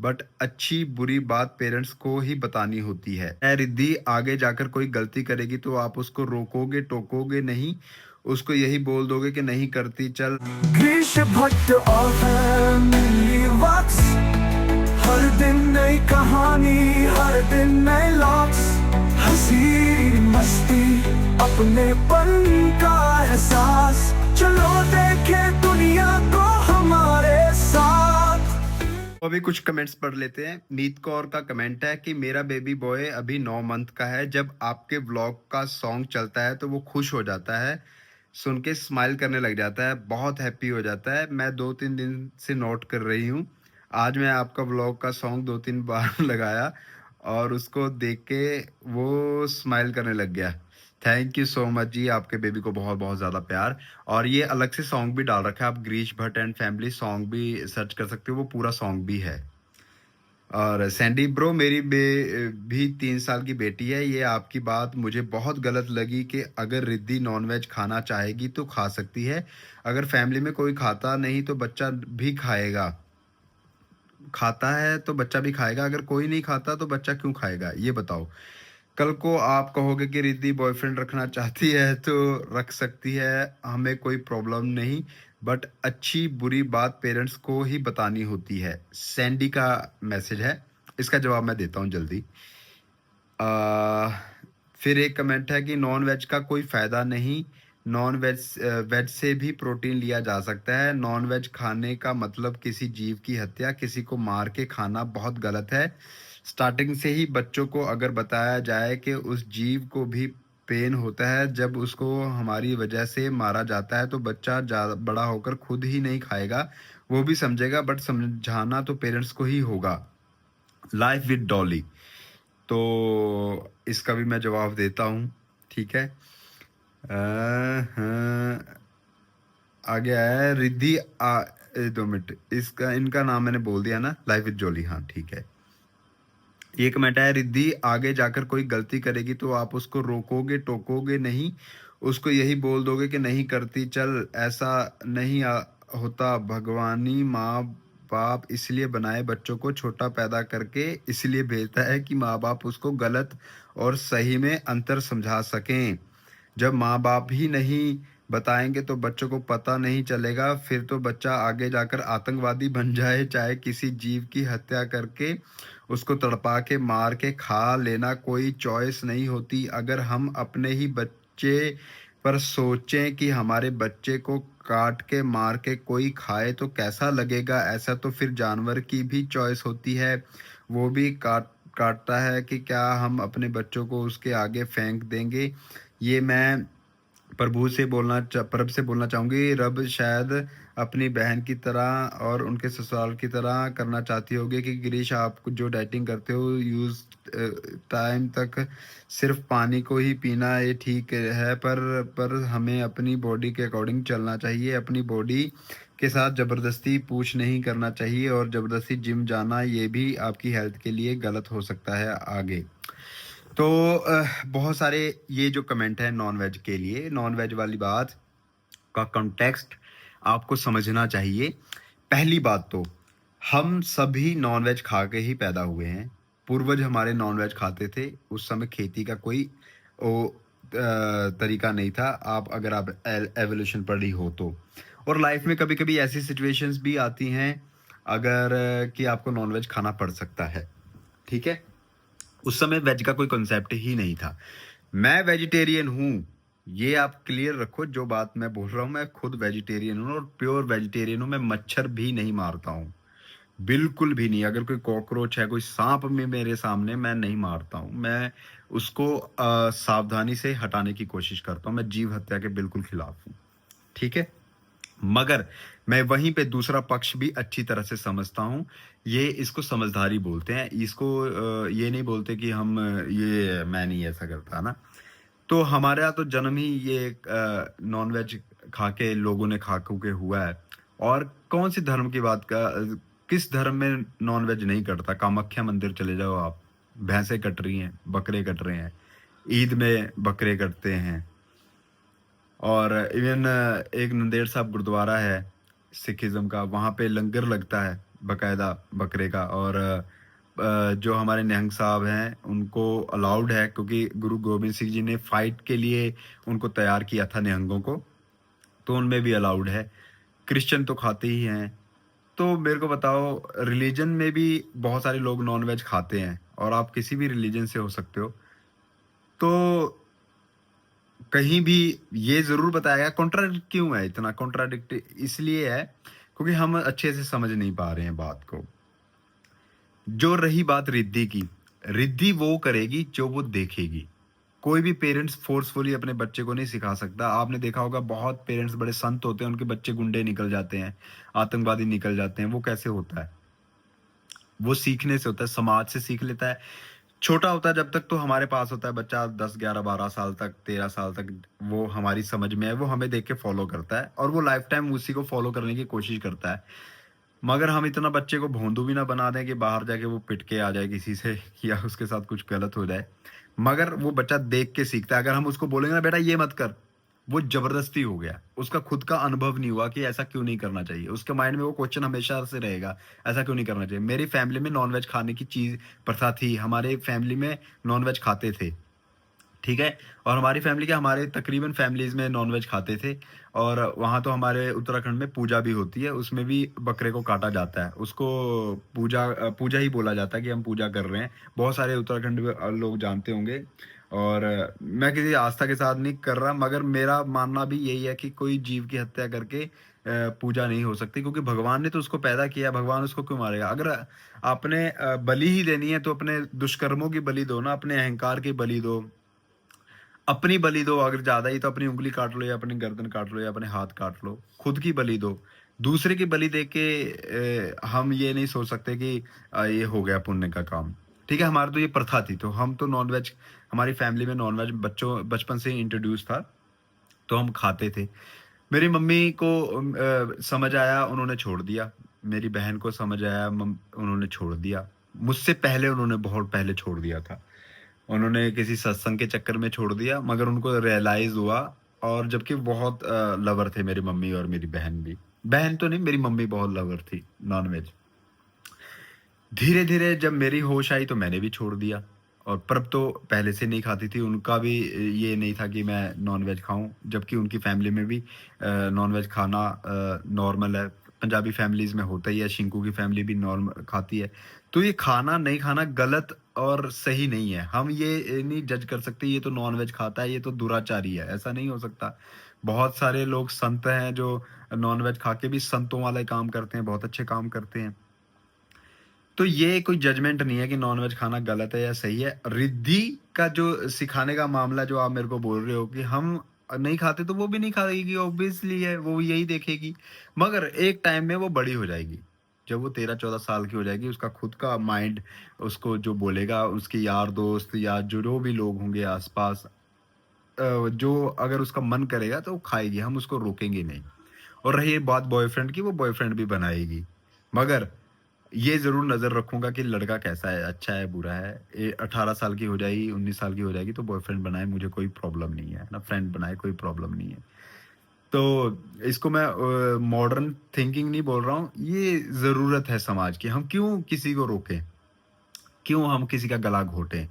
But अच्छी बुरी बात पेरेंट्स को ही बतानी होती है। रिद्धि आगे जाकर कोई गलती करेगी तो आप उसको रोकोगे टोकोगे नहीं, उसको यही बोल दोगे कि नहीं करती चल। ग्रीश भट्ट और फैमिली वॉक्स, हर दिन नई कहानी, हर दिन नए लॉक्स, हंसी मस्ती अपनेपन का एहसास, चलो देखे दुनिया को हमारे साथ। अभी कुछ कमेंट्स पढ़ लेते हैं। मीत कौर का कमेंट है कि मेरा बेबी बॉय अभी 9 मंथ का है, जब आपके व्लॉग का सॉन्ग चलता है तो वो खुश हो जाता है, सुन के स्माइल करने लग जाता है, बहुत हैप्पी हो जाता है। मैं 2-3 दिन से नोट कर रही हूँ, आज मैं आपका व्लॉग का सॉन्ग 2-3 बार लगाया और उसको देख के वो स्माइल करने लग गया। थैंक यू सो मच जी, आपके बेबी को बहुत बहुत ज़्यादा प्यार। और ये अलग से सॉन्ग भी डाल रखा है, आप Girish Bhatt and family song भी सर्च कर सकते हो, वो पूरा सॉन्ग भी है। और सैंडी ब्रो, मेरी भी 3 साल की बेटी है। ये आपकी बात मुझे बहुत गलत लगी कि अगर रिद्धि नॉनवेज खाना चाहेगी तो खा सकती है, अगर फैमिली में कोई खाता नहीं तो बच्चा भी खाएगा, खाता है तो बच्चा भी खाएगा, अगर कोई नहीं खाता तो बच्चा क्यों खाएगा, ये बताओ। कल को आप कहोगे कि रिद्धि बॉयफ्रेंड रखना चाहती है तो रख सकती है, हमें कोई प्रॉब्लम नहीं, बट अच्छी बुरी बात पेरेंट्स को ही बतानी होती है। सैंडी का मैसेज है, इसका जवाब मैं देता हूँ जल्दी। फिर एक कमेंट है कि नॉन वेज का कोई फ़ायदा नहीं, नॉन वेज वेज से भी प्रोटीन लिया जा सकता है। नॉन वेज खाने का मतलब किसी जीव की हत्या, किसी को मार के खाना बहुत गलत है। स्टार्टिंग से ही बच्चों को अगर बताया जाए कि उस जीव को भी पेन होता है जब उसको हमारी वजह से मारा जाता है, तो बच्चा बड़ा होकर खुद ही नहीं खाएगा, वो भी समझेगा, बट समझाना तो पेरेंट्स को ही होगा। लाइफ विद डॉली, तो इसका भी मैं जवाब देता हूँ, ठीक है। हाँ, आगे आया है रिद्धि 2 मिनट, इसका इनका नाम मैंने बोल दिया ना, लाइफ विद जॉली, हाँ ठीक है। ये कमेंट है, रिद्धि आगे जाकर कोई गलती करेगी तो आप उसको रोकोगे टोकोगे नहीं, उसको यही बोल दोगे कि नहीं करती चल, ऐसा नहीं होता। भगवानी माँ बाप इसलिए बनाए बच्चों को छोटा पैदा करके, इसलिए भेजता है कि माँ बाप उसको गलत और सही में अंतर समझा सकें। जब माँ बाप ही नहीं बताएंगे तो बच्चों को पता नहीं चलेगा, फिर तो बच्चा आगे जाकर आतंकवादी बन जाए, चाहे किसी जीव की हत्या करके उसको तड़पा के मार के खा लेना कोई चॉइस नहीं होती। अगर हम अपने ही बच्चे पर सोचें कि हमारे बच्चे को काट के मार के कोई खाए तो कैसा लगेगा, ऐसा तो फिर जानवर की भी चॉइस होती है, वो भी काटता है कि क्या हम अपने बच्चों को उसके आगे फेंक देंगे। ये मैं प्रभु से बोलना चाहूँगी, रब शायद अपनी बहन की तरह और उनके ससुराल की तरह करना चाहती होगी कि गिरीश, आप जो डाइटिंग करते हो यूज़ टाइम तक सिर्फ पानी को ही पीना, ये ठीक है, पर हमें अपनी बॉडी के अकॉर्डिंग चलना चाहिए, अपनी बॉडी के साथ ज़बरदस्ती पूछ नहीं करना चाहिए, और ज़बरदस्ती जिम जाना ये भी आपकी हेल्थ के लिए गलत हो सकता है आगे। तो बहुत सारे ये जो कमेंट है नॉन वेज के लिए, नॉन वेज वाली बात का कॉन्टेक्स्ट आपको समझना चाहिए। पहली बात तो हम सभी नॉन वेज खा के ही पैदा हुए हैं, पूर्वज हमारे नॉन वेज खाते थे, उस समय खेती का कोई तरीका नहीं था, अगर आप एवोल्यूशन पढ़ी हो तो। और लाइफ में कभी कभी ऐसी सिचुएशंस भी आती हैं अगर कि आपको नॉन वेज खाना पड़ सकता है, ठीक है। उस समय वेज का कोई कॉन्सेप्ट ही नहीं था। मैं वेजिटेरियन हूँ, ये आप क्लियर रखो, जो बात मैं बोल रहा हूँ, मैं खुद वेजिटेरियन हूँ और प्योर वेजिटेरियन हूँ। मैं मच्छर भी नहीं मारता हूँ, बिल्कुल भी नहीं। अगर कोई कॉकरोच है, कोई सांप में मेरे सामने, मैं नहीं मारता हूँ, मैं उसको सावधानी से हटाने की कोशिश करता हूँ। मैं जीव हत्या के बिल्कुल खिलाफ हूँ, ठीक है। मगर मैं वहीं पे दूसरा पक्ष भी अच्छी तरह से समझता हूँ, ये इसको समझदारी बोलते हैं, इसको ये नहीं बोलते कि हम ये मैं नहीं ऐसा करता ना। तो हमारे यहाँ तो जन्म ही ये नॉन वेज खा के लोगों ने खा खू के हुआ है। और कौन सी धर्म की बात का, किस धर्म में नॉन वेज नहीं कटता? कामाख्या मंदिर चले जाओ आप, भैंसें कट रही हैं, बकरे कट रहे हैं, ईद में बकरे कटते हैं। और इवन एक नंदेड़ साहब गुरुद्वारा है सिखिज्म का, वहाँ पे लंगर लगता है, बाकायदा बकरे का। और जो हमारे निहंग साहब हैं उनको अलाउड है, क्योंकि गुरु गोबिंद सिंह जी ने फाइट के लिए उनको तैयार किया था निहंगों को, तो उनमें भी अलाउड है। क्रिश्चियन तो खाते ही हैं। तो मेरे को बताओ, रिलीजन में भी बहुत सारे लोग नॉन-वेज खाते हैं और आप किसी भी रिलीजन से हो सकते हो। तो कहीं भी ये ज़रूर बताया गया, कॉन्ट्राडिक्ट क्यों है इतना कॉन्ट्राडिक्ट, इसलिए है क्योंकि हम अच्छे से समझ नहीं पा रहे हैं बात को। जो रही बात रिद्धि की, रिद्धि वो करेगी जो वो देखेगी। कोई भी पेरेंट्स फोर्सफुली अपने बच्चे को नहीं सिखा सकता। आपने देखा होगा बहुत पेरेंट्स बड़े संत होते हैं, उनके बच्चे गुंडे निकल जाते हैं, आतंकवादी निकल जाते हैं। वो कैसे होता है? वो सीखने से होता है, समाज से सीख लेता है। छोटा होता है जब तक तो हमारे पास होता है बच्चा 10, 11, 12 साल तक, 13 साल तक वो हमारी समझ में है, वो हमें देख के फॉलो करता है और वो लाइफ टाइम उसी को फॉलो करने की कोशिश करता है। मगर हम इतना बच्चे को भोंदू भी ना बना दें कि बाहर जाके वो पिट के आ जाए किसी से या उसके साथ कुछ गलत हो जाए। मगर वो बच्चा देख के सीखता है। अगर हम उसको बोलेंगे ना बेटा ये मत कर, वो ज़बरदस्ती हो गया। उसका खुद का अनुभव नहीं हुआ कि ऐसा क्यों नहीं करना चाहिए। उसके माइंड में वो क्वेश्चन हमेशा से रहेगा, ऐसा क्यों नहीं करना चाहिए। मेरी फैमिली में नॉन-वेज खाने की प्रथा थी। हमारे फैमिली में नॉन-वेज खाते थे। ठीक है? और हमारी फैमिली क्या, हमारे तकरीबन फैमिलीज़ में नॉन-वेज खाते थे और वहाँ तो हमारे उत्तराखंड में पूजा भी होती है, उसमें भी बकरे को काटा जाता है। उसको पूजा ही बोला जाता है कि हम पूजा कर रहे हैं। बहुत सारे उत्तराखंड में लोग जानते होंगे। और मैं किसी आस्था के साथ नहीं कर रहा, मगर मेरा मानना भी यही है कि कोई जीव की हत्या करके पूजा नहीं हो सकती, क्योंकि भगवान ने तो उसको पैदा किया, भगवान उसको क्यों मारेगा? अगर आपने बलि ही देनी है तो अपने दुष्कर्मों की बलि दो ना, अपने अहंकार की बलि दो। अपनी बलि दो, अगर ज़्यादा ही तो अपनी उँगली काट लो या अपनी गर्दन काट लो या अपने हाथ काट लो। खुद की बलि दो। दूसरे की बलि दे के हम ये नहीं सोच सकते कि ये हो गया पुण्य का काम। ठीक है, हमारी तो ये प्रथा थी, तो हम तो नॉन-वेज, हमारी फैमिली में नॉन-वेज बचपन से ही इंट्रोड्यूस था, तो हम खाते थे। मेरी मम्मी को समझ आया, उन्होंने छोड़ दिया। मेरी बहन को समझ आया, उन्होंने छोड़ दिया। मुझसे पहले उन्होंने बहुत पहले छोड़ दिया था। उन्होंने किसी सत्संग के चक्कर में छोड़ दिया, मगर उनको रियलाइज़ हुआ। और जबकि बहुत लवर थे मेरी मम्मी और मेरी बहन भी। बहन तो नहीं, मेरी मम्मी बहुत लवर थी नॉन-वेज। धीरे-धीरे जब मेरी होश आई तो मैंने भी छोड़ दिया। और प्रभ तो पहले से नहीं खाती थी, उनका भी ये नहीं था कि मैं नॉन-वेज खाऊँ, जबकि उनकी फैमिली में भी नॉन-वेज खाना नॉर्मल है। पंजाबी फैमिलीज़ में होता ही है, शिंकू की फैमिली भी खाती है। तो ये खाना, नहीं खाना गलत और सही नहीं है। हम ये नहीं जज कर सकते ये तो नॉन-वेज खाता है, ये तो दुराचारी है, ऐसा नहीं हो सकता। बहुत सारे लोग संत हैं जो नॉन-वेज खा के भी संतों वाले काम करते हैं, बहुत अच्छे काम करते हैं। तो ये कोई जजमेंट नहीं है कि नॉन-वेज खाना गलत है या सही है। रिद्धि का जो सिखाने का मामला जो आप मेरे को बोल रहे हो कि हम नहीं खाते, तो वो भी नहीं खाएगी, ऑब्वियसली है, वो यही देखेगी। मगर एक टाइम में वो बड़ी हो जाएगी। जब वो 13-14 साल की हो जाएगी, उसका खुद का माइंड उसको जो बोलेगा, उसके यार दोस्त या जो भी लोग होंगे आस-पास, जो अगर उसका मन करेगा तो वो खाएगी, हम उसको रोकेंगे नहीं। और रही बात बॉयफ्रेंड की, वो बॉयफ्रेंड भी बनाएगी। मगर ये ज़रूर नज़र रखूँगा कि लड़का कैसा है, अच्छा है, बुरा है। 18 साल की हो जाएगी, 19 साल की हो जाएगी तो बॉयफ्रेंड बनाए, मुझे कोई प्रॉब्लम नहीं है ना, फ्रेंड बनाए, कोई प्रॉब्लम नहीं है। तो इसको मैं मॉडर्न थिंकिंग नहीं बोल रहा हूँ, ये ज़रूरत है समाज की। हम क्यों किसी को रोकें? क्यों हम किसी का गला घोंटें?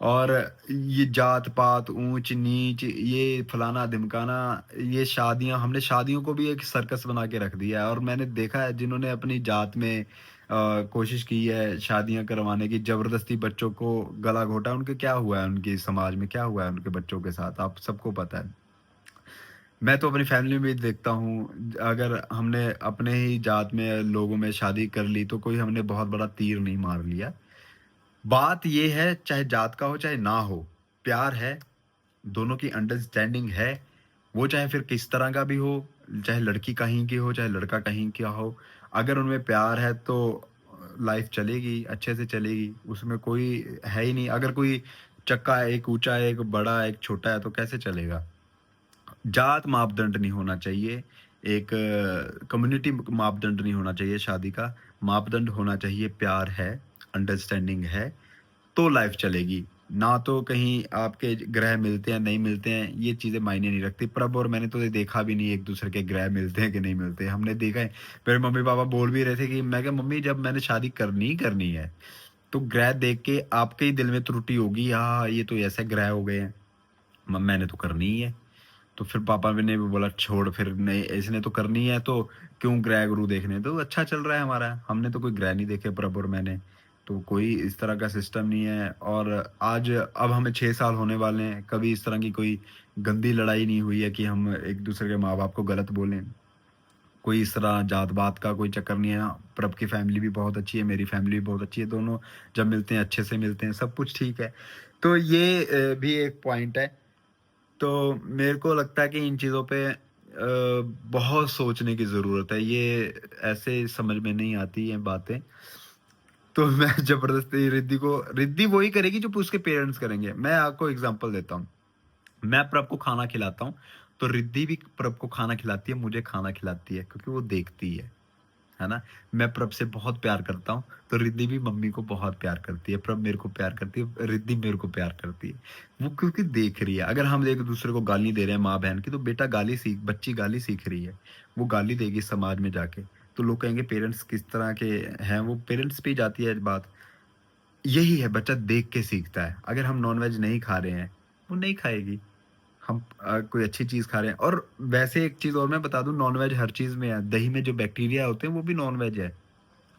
और ये जात-पात, ऊँच-नीच, ये फलाना-ढिमकाना, ये शादियाँ, हमने शादियों को भी एक सर्कस बना के रख दिया है। और मैंने देखा है जिन्होंने अपनी जात में कोशिश की है शादियाँ करवाने की, ज़बरदस्ती बच्चों को गला घोंटा, उनके क्या हुआ है, उनके समाज में क्या हुआ है उनके बच्चों के साथ, आप सबको पता है। मैं तो अपनी फैमिली में भी देखता हूँ, अगर हमने अपने ही जात में लोगों में शादी कर ली, तो कोई हमने बहुत बड़ा तीर नहीं मार लिया। बात ये है, चाहे जात का हो चाहे ना हो, प्यार है, दोनों की अंडरस्टैंडिंग है, वो चाहे फिर किस तरह का भी हो, चाहे लड़की कहीं की हो, चाहे लड़का कहीं का हो, अगर उनमें प्यार है तो लाइफ चलेगी, अच्छे से चलेगी, उसमें कोई है ही नहीं। अगर कोई चक्का है, एक ऊँचा है, एक बड़ा है, एक छोटा है, तो कैसे चलेगा? जात मापदंड नहीं होना चाहिए, एक कम्युनिटी मापदंड नहीं होना चाहिए शादी का, मापदंड होना चाहिए प्यार है, अंडरस्टैंडिंग है, तो लाइफ चलेगी। ना तो कहीं आपके ग्रह मिलते हैं, नहीं मिलते हैं, ये चीज़ें मायने नहीं रखती। प्रभ और मैंने तो ये देखा भी नहीं एक-दूसरे के ग्रह मिलते हैं कि नहीं मिलते। हमने देखा है, मेरे मम्मी-पापा बोल भी रहे थे कि मैं कहा मम्मी जब मैंने शादी करनी ही करनी है, तो ग्रह देख के आपके ही दिल में त्रुटि होगी, हाँ, ये तो ऐसे ग्रह हो गए हैं, मैंने तो करनी ही है। तो फिर पापा ने भी बोला छोड़ फिर नहीं इसने तो करनी है तो क्यों ग्रह गुरु देखने तो अच्छा चल रहा है हमारा हमने तो कोई ग्रह नहीं देखे प्रभ और मैंने तो कोई इस तरह का सिस्टम नहीं है और आज अब हमें 6 साल होने वाले हैं कभी इस तरह की कोई गंदी लड़ाई नहीं हुई है कि हम एक दूसरे के माँ बाप को गलत बोलें कोई इस तरह जात बात का कोई चक्कर नहीं है प्रभ की फैमिली भी बहुत अच्छी है मेरी फैमिली भी बहुत अच्छी है दोनों जब मिलते हैं अच्छे से मिलते हैं सब कुछ ठीक है तो ये भी एक पॉइंट है तो मेरे को लगता है कि इन चीज़ों पे बहुत सोचने की ज़रूरत है। ये ऐसे समझ में नहीं आती हैं बातें। तो मैं ज़बरदस्ती रिद्धी वही करेगी जो उसके पेरेंट्स करेंगे। मैं आपको एग्ज़ाम्पल देता हूँ। मैं प्रभ को खाना खिलाता हूँ, तो रिद्धी भी प्रभ को खाना खिलाती है, मुझे खाना खिलाती है क्योंकि वो देखती है ना? मैं प्रभ से बहुत प्यार करता हूँ, तो रिद्धि भी मम्मी को बहुत प्यार करती है, प्रभ मेरे को प्यार करती है, रिद्धि मेरे को प्यार करती है। वो क्योंकि देख रही है, अगर हम एक-दूसरे को गाली दे रहे हैं माँ-बहन की, तो बेटा बच्ची गाली सीख रही है। वो गाली देगी समाज में जाके, तो लोग कहेंगे पेरेंट्स किस तरह के हैं, वो पेरेंट्स पे ही जाती है बात। यही है, बच्चा देख के सीखता है। अगर हम नॉन-वेज नहीं खा रहे हैं, वो नहीं खाएगी। हम कोई अच्छी चीज़ खा रहे हैं और वैसे एक चीज़ और मैं बता दूँ नॉन-वेज हर चीज़ में है। दही में जो बैक्टीरिया होते हैं वो भी नॉन-वेज है।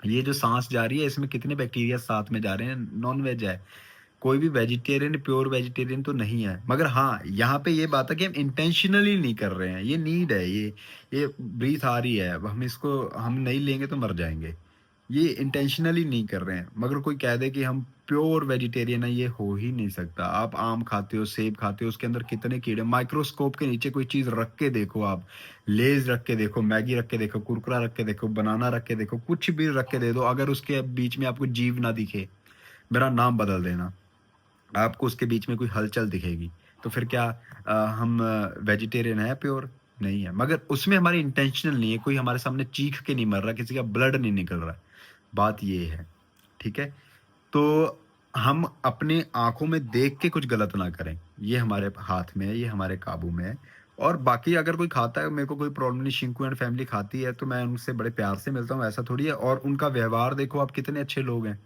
ये जो साँस जा रही है इसमें कितने बैक्टीरिया साथ में जा रहे हैं, नॉन-वेज है। कोई भी वेजिटेरियन प्योर वेजिटेरियन तो नहीं है। मगर हाँ, यहाँ पे ये बात है कि हम इंटेंशनली नहीं कर रहे हैं। ये नीड है, ये ब्रीथ आ रही है। अब हम इसको हम नहीं लेंगे तो मर जाएँगे। ये इंटेंशनली नहीं कर रहे हैं। मगर कोई कह दे कि हम प्योर वेजिटेरियन है, ये हो ही नहीं सकता। आप आम खाते हो, सेब खाते हो, उसके अंदर कितने कीड़े माइक्रोस्कोप के नीचे कोई चीज़ रख के देखो आप। लेज़ रख के देखो, मैगी रख के देखो, कुरकुरा रख के देखो, बनाना रख के देखो, कुछ भी रख के दे दो, अगर उसके बीच में आपको जीव ना दिखे, मेरा नाम बदल देना। आपको उसके बीच में कोई हलचल दिखेगी। तो फिर क्या हम वेजिटेरियन हैं प्योर? नहीं है। मगर उसमें हमारी इंटेंशनल नहीं है, कोई हमारे सामने चीख के नहीं मर रहा, किसी का ब्लड नहीं निकल रहा। बात ये है, ठीक है? तो हम अपनी आँखों में देख के कुछ गलत ना करें। ये हमारे हाथ में है, ये हमारे काबू में है। और बाकी अगर कोई खाता है, मेरे को कोई प्रॉब्लम नहीं, शिंकू एंड फैमिली खाती है, तो मैं उनसे बड़े प्यार से मिलता हूँ, ऐसा थोड़ी है। और उनका व्यवहार देखो आप कितने अच्छे लोग हैं।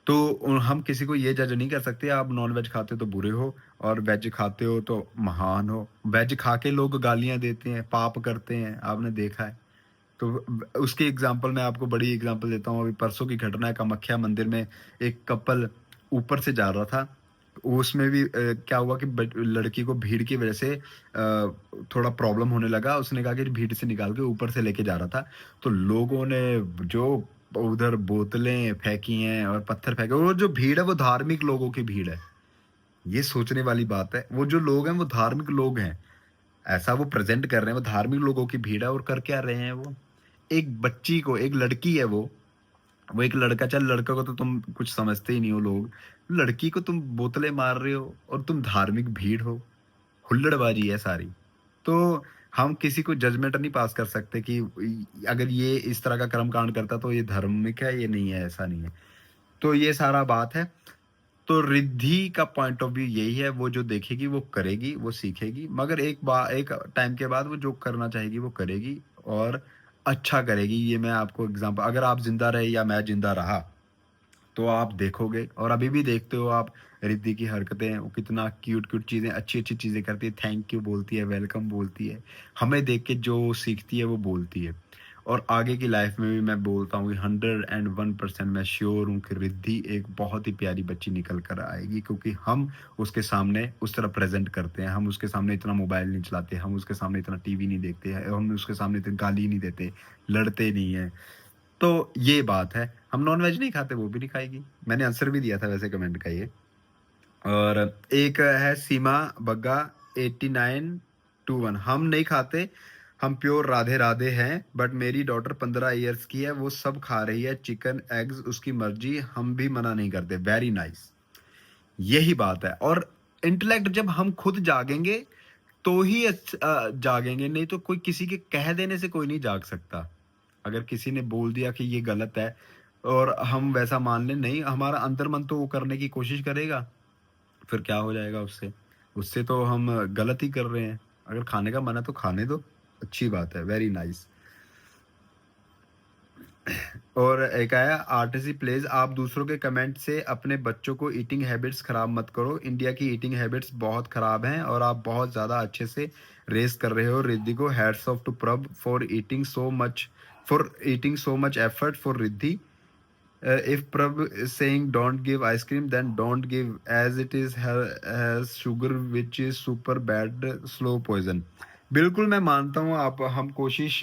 तो हम किसी को ये जज नहीं कर सकते आप नॉन-वेज खाते हो तो बुरे हो और वेज खाते हो तो महान हो। वेज खा के लोग गालियाँ देते हैं, पाप करते हैं, आपने देखा है। तो उसकी एग्ज़ाम्पल मैं आपको बड़ी एग्ज़ाम्पल देता हूँ। अभी परसों की घटना है, कामाख्या मंदिर में एक कपल ऊपर से जा रहा था। उसमें भी क्या हुआ कि लड़की को भीड़ की वज़ह से थोड़ा प्रॉब्लम होने लगा। उसने कहा कि भीड़ से निकाल के ऊपर से लेके जा रहा था। तो लोगों ने जो उधर बोतलें फेंकी हैं और पत्थर फेंके, वो जो भीड़ है वो धार्मिक लोगों की भीड़ है। ये सोचने वाली बात है। वो जो लोग हैं वो धार्मिक लोग हैं। ऐसा वो प्रेज़ेंट कर रहे हैं, वो धार्मिक लोगों की भीड़ है और कर क्या रहे हैं वो? एक बच्ची को, एक लड़की है वो एक लड़का, चल लड़का को तो तुम कुछ समझते ही नहीं हो लोग। लड़की को तुम बोतलें मार रहे हो और तुम धार्मिक भीड़ हो। हुल्लड़बाज़ी है सारी। तो हम किसी को जजमेंट नहीं पास कर सकते कि अगर ये इस तरह का कर्म-कांड करता तो ये धार्मिक है, ये नहीं है, ऐसा नहीं है। तो ये सारा बात है। तो रिद्धि का पॉइंट ऑफ व्यू यही है, वो जो देखेगी वो करेगी, वो सीखेगी, मगर एक टाइम के बाद वो जो करना चाहेगी वो करेगी और अच्छा करेगी। ये मैं आपको एग्ज़ाम्पल, अगर आप ज़िंदा रहे या मैं ज़िंदा रहा, तो आप देखोगे और अभी भी देखते हो आप रिद्धि की हरकतें, वो कितना क्यूट-क्यूट चीज़ें, अच्छी-अच्छी चीज़ें करती है, थैंक यू बोलती है, वेलकम बोलती है। हमें देख के जो सीखती है वो बोलती है। और आगे की लाइफ में भी मैं बोलता हूँ कि 101% मैं श्योर हूँ कि रिद्धि एक बहुत ही प्यारी बच्ची निकल कर आएगी, क्योंकि हम उसके सामने उस तरह प्रेज़ेंट करते हैं। हम उसके सामने इतना मोबाइल नहीं चलाते, हम उसके सामने इतना टीवी नहीं देखते हैं, हम उसके सामने इतनी गाली नहीं देते, लड़ते नहीं हैं। तो ये बात है। हम नॉन-वेज नहीं खाते, वो भी नहीं खाएगी। मैंने आंसर भी दिया था वैसे कमेंट का ये। और एक है सीमा बग्गा 8921, हम नहीं खाते, हम प्योर राधे-राधे हैं, बट मेरी डॉटर 15 इयर्स की है, वो सब खा रही है, चिकन, एग्स उसकी मर्ज़ी, हम भी मना नहीं करते। Very nice. यही बात है। और इंटेलेक्ट जब हम खुद जागेंगे, तो ही जागेंगे, नहीं तो कोई किसी के कह देने से कोई नहीं जाग सकता। अगर किसी ने बोल दिया कि ये गलत है, और हम वैसा मान लें, नहीं, हमारा अंतर मन तो वो करने की कोशिश करेगा, फिर क्या हो जाएगा उससे? उससे तो हम गलत ही कर रहे हैं। अगर खाने का मन है तो खाने दो, अच्छी बात है, वेरी नाइस। और एक आया आरटीसी प्लेज, आप दूसरों के कमेंट से अपने बच्चों को ईटिंग हैबिट्स खराब मत करो। इंडिया की ईटिंग हैबिट्स बहुत खराब हैं और आप बहुत ज़्यादा अच्छे से रेस कर रहे हो रिद्धि को। हैट्स ऑफ टू प्रभ for eating so much effort for Riddhi. If Prab is saying don't give ice cream, then don't give, as it is has sugar which is super bad, slow poison. बिल्कुल मैं मानता हूँ, आप हम कोशिश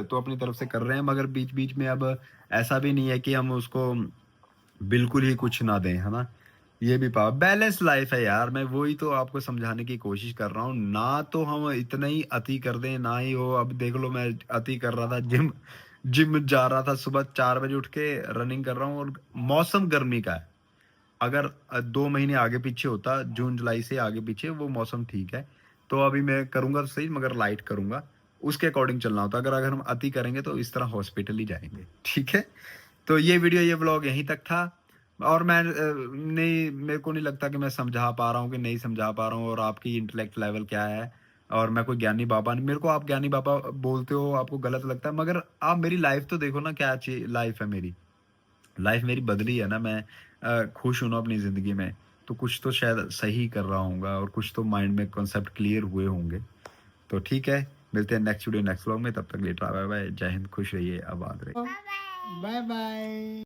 तो अपनी तरफ से कर रहे हैं, मगर बीच बीच में अब ऐसा भी नहीं है कि हम उसको बिल्कुल ही कुछ ना दें, है ना? ये भी बैलेंस लाइफ है यार, मैं वही तो आपको समझाने की कोशिश कर रहा हूँ। ना तो हम इतना ही अति कर दें, ना ही वो, अब देख लो मैं अति कर रहा था, जिम जिम जा रहा था, सुबह 4 बजे उठ के रनिंग कर रहा हूँ और मौसम गर्मी का है। अगर 2 महीने आगे-पीछे होता, जून-जुलाई से आगे-पीछे, वो मौसम ठीक है, तो अभी मैं करूँगा तो सही, मगर लाइट करूँगा। उसके अकॉर्डिंग चलना होता है। अगर अगर हम अति करेंगे तो इस तरह हॉस्पिटल ही जाएँगे, ठीक है? तो ये वीडियो, ये व्लॉग यहीं तक था। और मैं नहीं, मेरे को नहीं लगता कि मैं समझा पा रहा हूँ कि नहीं समझा पा रहा हूँ, और आपकी इंटेलेक्ट लेवल क्या है, और मैं कोई ज्ञानी बाबा नहीं। मेरे को आप ज्ञानी बाबा बोलते हो, आपको गलत लगता है, मगर आप मेरी लाइफ तो देखो ना, क्या ची लाइफ है मेरी। लाइफ मेरी बदली है ना, मैं खुश हूँ ना अपनी ज़िंदगी में, तो कुछ तो शायद सही कर रहा होऊँगा और कुछ तो माइंड में कॉन्सेप्ट क्लियर हुए होंगे। तो ठीक है, मिलते हैं नेक्स्ट वीडियो, नेक्स्ट व्लॉग में। तब तक के लिए टाटा बाय बाय, जय हिंद, खुश रहिए, आबाद रहिए। Bye bye.